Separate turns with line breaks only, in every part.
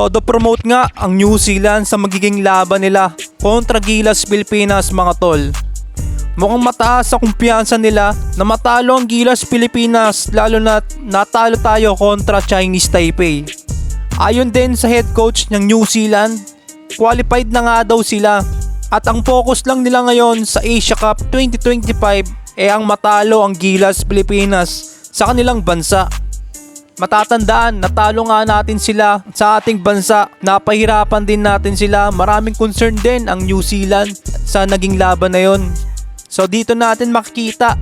Todo promote nga ang New Zealand sa magiging laban nila kontra Gilas Pilipinas mga tol. Mukhang mataas sa kumpiyansa nila na matalo ang Gilas Pilipinas, lalo na natalo tayo kontra Chinese Taipei. Ayon din sa head coach ng New Zealand, qualified na nga daw sila at ang focus lang nila ngayon sa Asia Cup 2025 ang matalo ang Gilas Pilipinas sa kanilang bansa. Matatandaan, natalo nga natin sila sa ating bansa, napahirapan din natin sila, maraming concern din ang New Zealand sa naging laban na yon. So dito natin makikita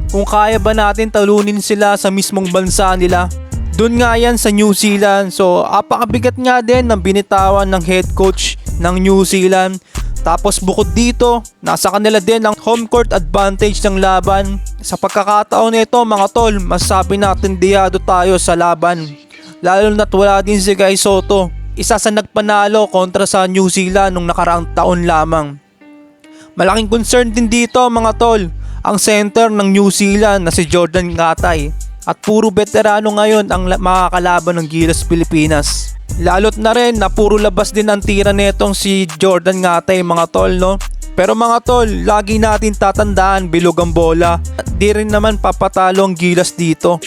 kung kaya ba natin talunin sila sa mismong bansa nila. Doon nga yan sa New Zealand. So apakabigat nga din ng binitawan ng head coach ng New Zealand. Tapos bukod dito, nasa kanila din ang home court advantage ng laban. Sa pagkakataon nito mga tol, masasabi natin diyado tayo sa laban. Lalo na't wala din si Guy Soto, isa sa nagpanalo kontra sa New Zealand nung nakaraang taon lamang. Malaking concern din dito mga tol, ang center ng New Zealand na si Jordan Ngatay. At puro veterano ngayon ang makakalaban ng Gilas Pilipinas. Lalot na rin na puro labas din ang tira netong si Jordan Ngatay mga tol, no? Pero mga tol, lagi natin tatandaan, bilog ang bola. Di rin naman papatalo ang Gilas dito.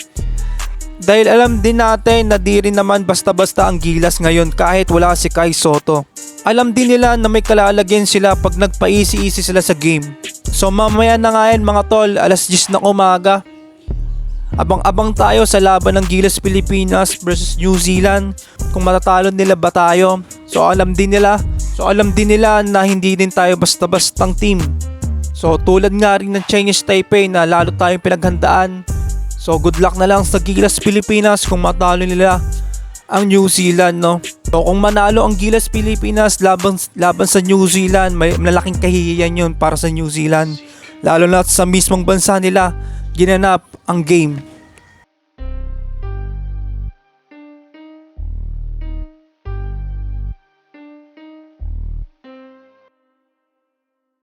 Dahil alam din natin na di rin naman basta-basta ang Gilas ngayon kahit wala si Kai Soto. Alam din nila na may kalalagyan sila pag nagpaisi-isi sila sa game. So mamaya na nga yan mga tol, alas 10 ng umaga. Abang-abang tayo sa laban ng Gilas Pilipinas versus New Zealand. Kung matatalo nila ba tayo. So alam din nila na hindi din tayo basta-bastang team. So tulad nga rin ng Chinese Taipei na lalo tayong pinaghandaan. So good luck na lang sa Gilas Pilipinas kung matalo nila ang New Zealand, no? So kung manalo ang Gilas Pilipinas laban sa New Zealand, may malaking kahihiyan yun para sa New Zealand. Lalo na sa mismong bansa nila ginanap ang game.